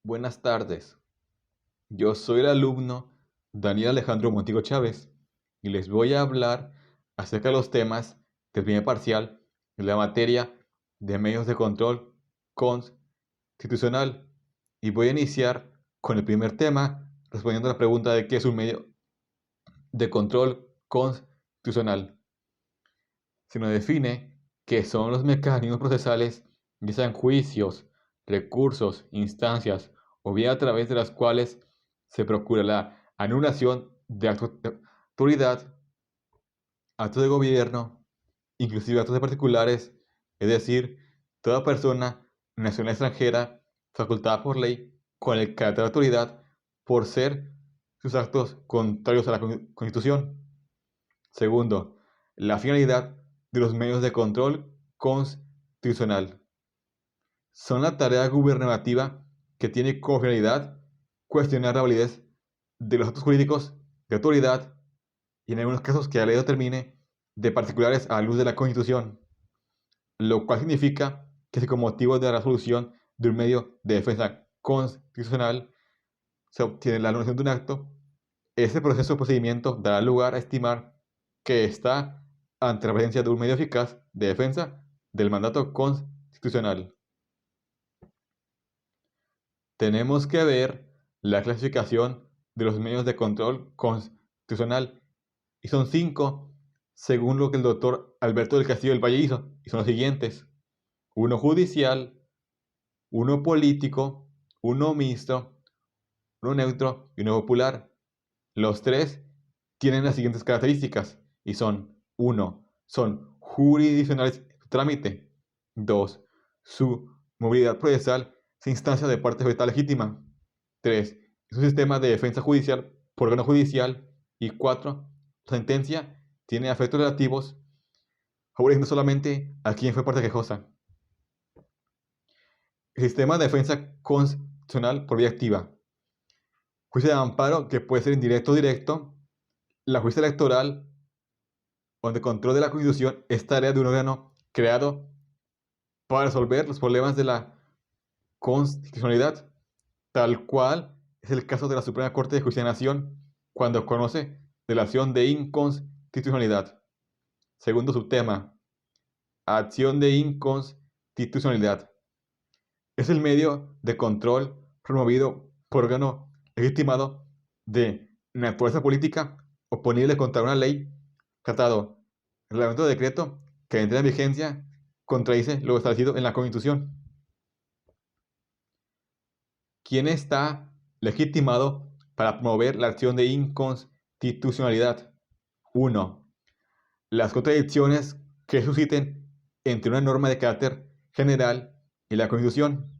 Buenas tardes, yo soy el alumno Daniel Alejandro Montigo Chávez y les voy a hablar acerca de los temas del primer parcial de la materia de medios de control constitucional. Y voy a iniciar con el primer tema respondiendo a la pregunta de qué es un medio de control constitucional. Se nos define que son los mecanismos procesales, ya sean juicios, recursos, instancias o bien a través de las cuales se procura la anulación de actos de autoridad, actos de gobierno, inclusive actos de particulares, es decir, toda persona nacional extranjera facultada por ley con el carácter de autoridad por ser sus actos contrarios a la Constitución. Segundo, la finalidad de los medios de control constitucional. Son la tarea gubernativa que tiene como finalidad cuestionar la validez de los actos jurídicos de autoridad y en algunos casos que la ley determine de particulares a la luz de la Constitución, lo cual significa que si con motivo de la resolución de un medio de defensa constitucional se obtiene la anulación de un acto, ese proceso o procedimiento dará lugar a estimar que está ante la presencia de un medio eficaz de defensa del mandato constitucional. Tenemos que ver la clasificación de los medios de control constitucional y son 5 según lo que el doctor Alberto del Castillo del Valle hizo, y son los siguientes: uno judicial, uno político, uno mixto, uno neutro y uno popular. Los tres tienen las siguientes características y son: 1. Son jurisdiccionales en su trámite. 2. Su movilidad procesal se instancia de parte vegetal legítima. 3. Es un sistema de defensa judicial por órgano judicial. Y 4. La sentencia tiene efectos relativos favoreciendo solamente a quien fue parte quejosa. El sistema de defensa constitucional por vía activa. Juicio de amparo que puede ser indirecto o directo. La justicia electoral, donde el control de la Constitución es tarea de un órgano creado para resolver los problemas de la constitucionalidad, tal cual es el caso de la Suprema Corte de Justicia de la Nación cuando conoce de la acción de inconstitucionalidad. Segundo subtema, acción de inconstitucionalidad. Es el medio de control promovido por órgano legitimado de naturaleza política oponible contra una ley, tratado, reglamento o decreto que entre en vigencia contradice lo establecido en la Constitución. ¿Quién está legitimado para promover la acción de inconstitucionalidad? 1. Las contradicciones que susciten entre una norma de carácter general y la Constitución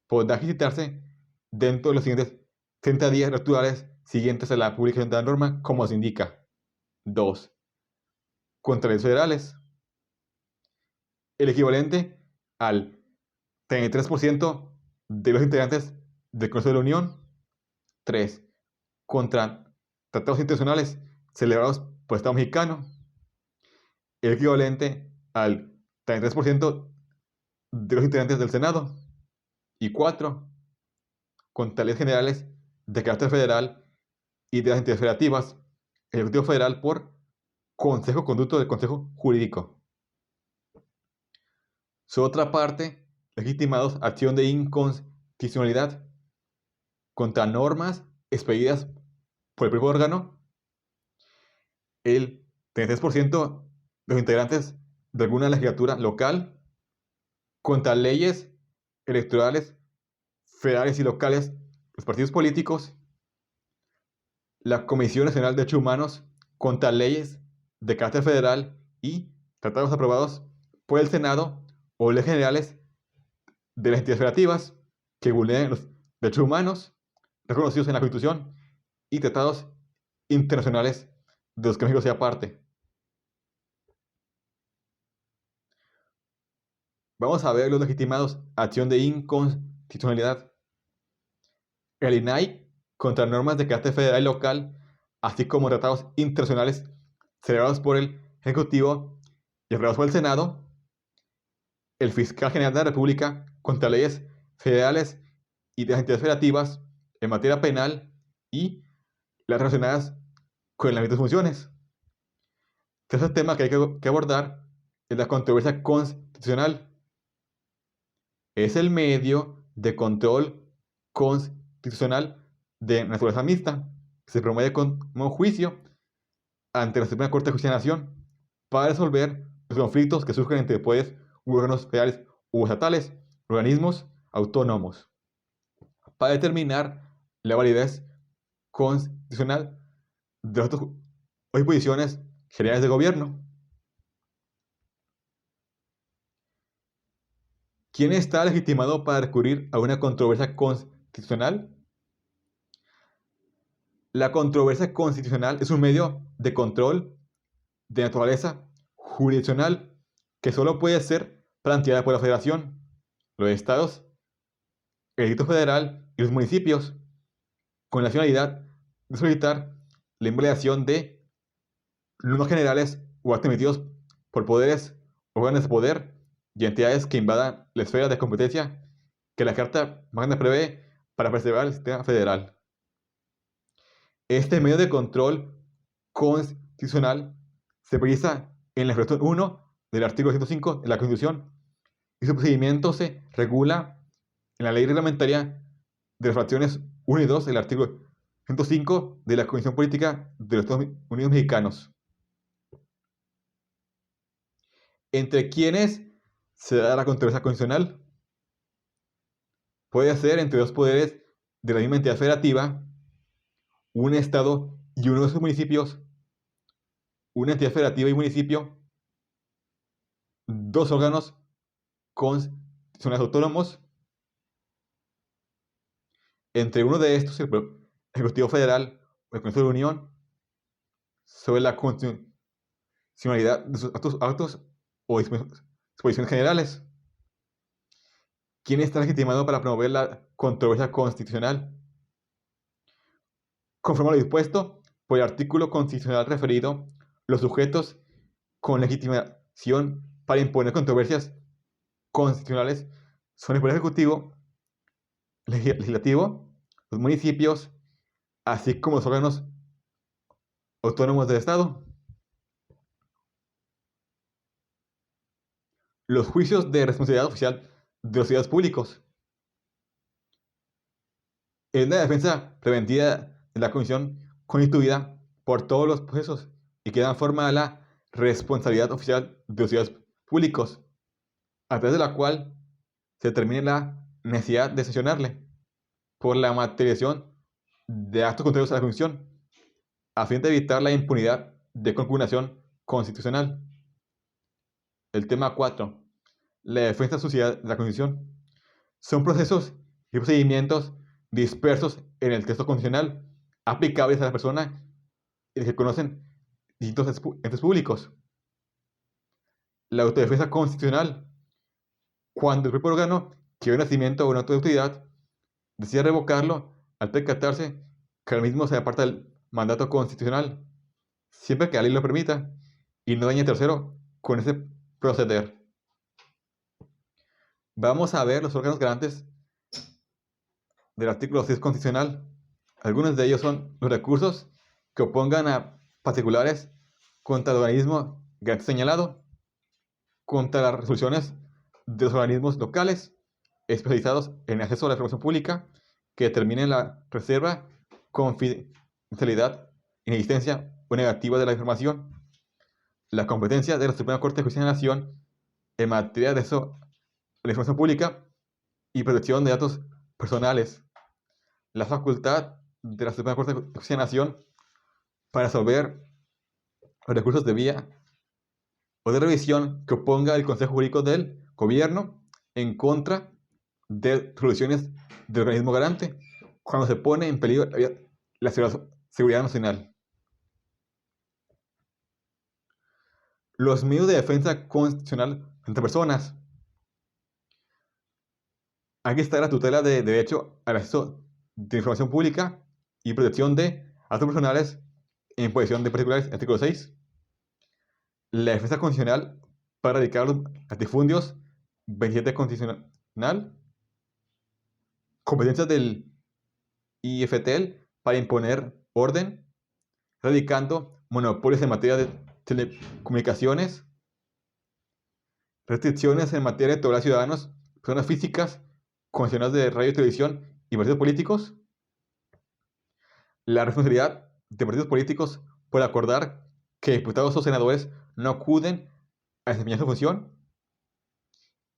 podrá ejercitarse dentro de los siguientes 30 días naturales siguientes a la publicación de la norma, como se indica. 2. Contra leyes federales. El equivalente al 33% de los integrantes del Consejo de la Unión. 3. Contra tratados internacionales celebrados por el Estado mexicano. El equivalente al 33% de los integrantes del Senado. Y 4. Contra leyes generales de carácter federal y de las entidades federativas, el Ejecutivo Federal por Consejo Conducto del Consejo Jurídico. Su otra parte, legitimados acción de inconstitucionalidad contra normas expedidas por el propio órgano, el 33% de los integrantes de alguna legislatura local, contra leyes electorales federales y locales, los partidos políticos, la Comisión Nacional de Derechos Humanos, contra leyes de carácter federal y tratados aprobados por el Senado o leyes generales de las entidades federativas que vulneren los derechos humanos reconocidos en la Constitución y tratados internacionales de los que México sea parte. Vamos a ver los legitimados acción de inconstitucionalidad. El INAI contra normas de carácter federal y local, así como tratados internacionales celebrados por el Ejecutivo y aprobados por el Senado. El fiscal general de la República contra leyes federales y de las entidades federativas en materia penal y las relacionadas con el ámbito de funciones. Tercer tema que hay que abordar es la controversia constitucional. Es el medio de control constitucional de naturaleza mixta que se promueve como juicio ante la Suprema Corte de Justicia de la Nación para resolver los conflictos que surgen entre poderes u órganos federales u estatales, organismos autónomos, para determinar la validez constitucional de las disposiciones generales de gobierno. ¿Quién está legitimado para recurrir a una controversia constitucional? La controversia constitucional es un medio de control de naturaleza jurisdiccional que solo puede ser planteada por la Federación, los estados, el Distrito Federal y los municipios, con la finalidad de solicitar la invalidación de normas generales o actos emitidos por poderes, órganos de poder y entidades que invadan la esfera de competencia que la Carta Magna prevé para preservar el sistema federal. Este medio de control constitucional se precisa en la fracción 1 del artículo 105 de la Constitución y su procedimiento se regula en la ley reglamentaria de las fracciones 1 y 2 del artículo 105 de la Constitución Política de los Estados Unidos Mexicanos. ¿Entre quiénes se da la controversia constitucional? Puede ser entre dos poderes de la misma entidad federativa, un estado y uno de sus municipios, una entidad federativa y municipio, dos órganos constitucionales autónomos, entre uno de estos, el Ejecutivo Federal o el Congreso de la Unión, sobre la constitucionalidad de sus actos o disposiciones generales. ¿Quién está legitimado para promover la controversia constitucional? Conforme a lo dispuesto por el artículo constitucional referido, los sujetos con legitimación para imponer controversias constitucionales son el Poder Ejecutivo, Legislativo, los municipios, así como los órganos autónomos del Estado. Los juicios de responsabilidad oficial de los ciudadanos públicos. Es la defensa preventiva de la Comisión constituida por todos los procesos y que dan forma a la responsabilidad oficial de los ciudadanos públicos, a través de la cual se determine la necesidad de sancionarle por la materialización de actos contrarios a la Constitución, a fin de evitar la impunidad de conculcación constitucional. El tema 4. La defensa de la sociedad de la Constitución. Son procesos y procedimientos dispersos en el texto constitucional, aplicables a las personas que conocen distintos entes públicos. La autodefensa constitucional. Cuando el propio órgano que dio nacimiento a una autoridad decide revocarlo al percatarse que el mismo se aparta del mandato constitucional, siempre que la ley lo permita, y no dañe a tercero con ese proceder. Vamos a ver los órganos garantes del artículo 6 constitucional. Algunos de ellos son los recursos que opongan a particulares contra el organismo garante señalado, contra las resoluciones de los organismos locales especializados en acceso a la información pública que determinen la reserva, confidencialidad, inexistencia o negativa de la información, la competencia de la Suprema Corte de Justicia de la Nación en materia de acceso a la información pública y protección de datos personales, la facultad de la Suprema Corte de Justicia de la Nación para resolver los recursos de vía o de revisión que oponga el Consejo Jurídico del Gobierno en contra de resoluciones del organismo garante cuando se pone en peligro la seguridad nacional. Los medios de defensa constitucional entre personas. Aquí está la tutela de derecho al acceso de información pública y protección de datos personales en posesión de particulares, artículo 6. La defensa constitucional para erradicar los latifundios, 27 constitucional. competencias del IFTEL para imponer orden, radicando monopolios en materia de telecomunicaciones, restricciones en materia de tolerar ciudadanos, personas físicas, comisionados de radio y televisión y partidos políticos, la responsabilidad de partidos políticos por acordar que diputados o senadores no acuden a desempeñar su función,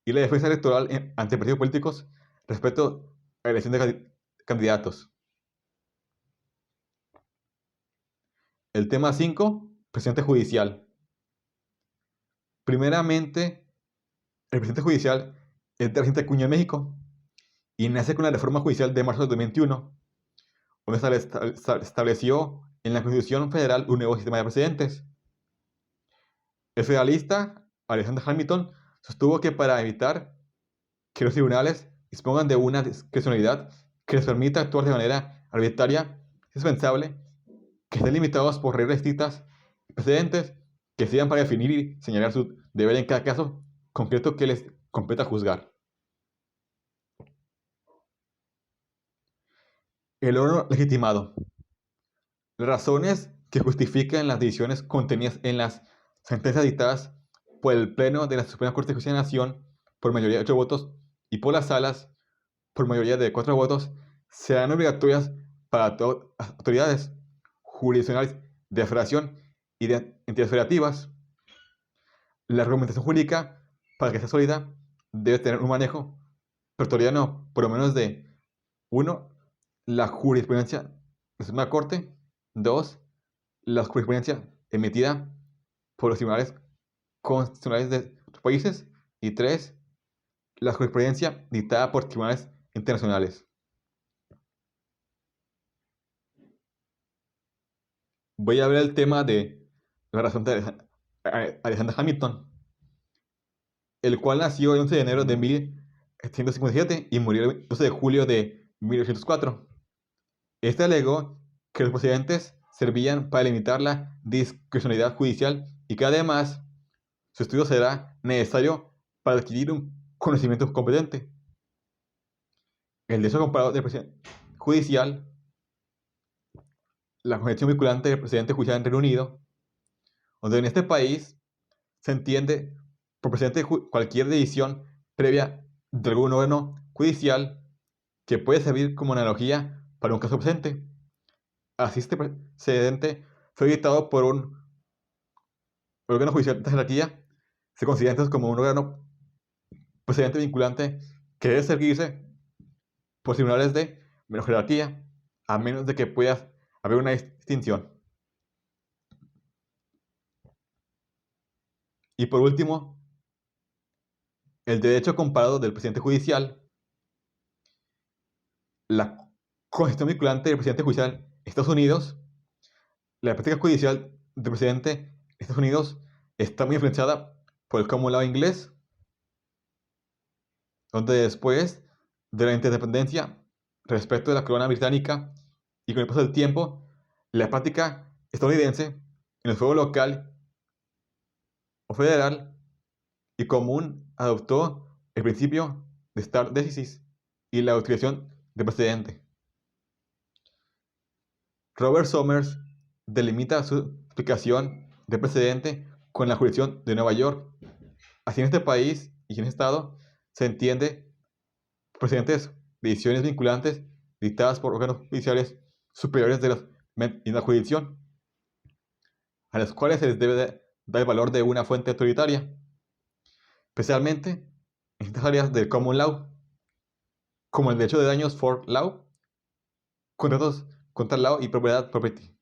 y la defensa electoral ante partidos políticos respecto a la elección de candidatos. El tema 5, presidente judicial. Primeramente, el presidente judicial es de reciente acuña en México y nace con la reforma judicial de marzo de 2021, donde se estableció en la Constitución Federal un nuevo sistema de presidentes. El federalista Alexander Hamilton sostuvo que para evitar que los tribunales dispongan de una discrecionalidad que les permita actuar de manera arbitraria, es indispensable que estén limitados por reglas estrictas y precedentes que sirvan para definir y señalar su deber en cada caso concreto que les competa juzgar. El órgano legitimado. Las razones que justifican las decisiones contenidas en las sentencias dictadas por el Pleno de la Suprema Corte de Justicia de la Nación por mayoría de 8 votos y por las salas por mayoría de 4 votos serán obligatorias para todas las autoridades jurisdiccionales de la Federación y de entidades federativas. La argumentación jurídica, para que sea sólida, debe tener un manejo pretoriano por lo menos de 1. La jurisprudencia de la Suprema Corte, 2. La jurisprudencia emitida por los tribunales constitucionales de otros países y 3. La jurisprudencia dictada por tribunales internacionales. Voy a ver el tema de la razón de Alexander Hamilton, el cual nació el 11 de enero de 1757 y murió el 12 de julio de 1804. Este alegó que los procedentes servían para limitar la discrecionalidad judicial y que además su estudio será necesario para adquirir un conocimiento competente. El derecho comparado del presidente judicial, la concepción vinculante del presidente judicial en Reino Unido, donde en este país se entiende por presidente cualquier decisión previa de algún órgano judicial que puede servir como analogía para un caso presente. Así, este precedente fue dictado por un órgano judicial de jerarquía. Se considera entonces como un órgano precedente vinculante que debe seguirse por tribunales de menor jerarquía, a menos de que pueda haber una distinción. Y por último, el derecho comparado del presidente judicial. La constitución vinculante del presidente judicial de Estados Unidos, la práctica judicial del presidente de Estados Unidos está muy influenciada por el common law inglés, donde después de la independencia respecto de la corona británica y con el paso del tiempo, la práctica estadounidense en el fuero local o federal y común adoptó el principio de stare decisis y la utilización de precedente. Robert Somers delimita su explicación de precedente con la jurisdicción de Nueva York. Así en este país y en este estado se entiende precedentes de decisiones vinculantes dictadas por órganos judiciales superiores de la jurisdicción, a los cuales se les debe dar el valor de una fuente autoritaria, especialmente en estas áreas del common law, como el derecho de daños for law, contratos contra law y propiedad property.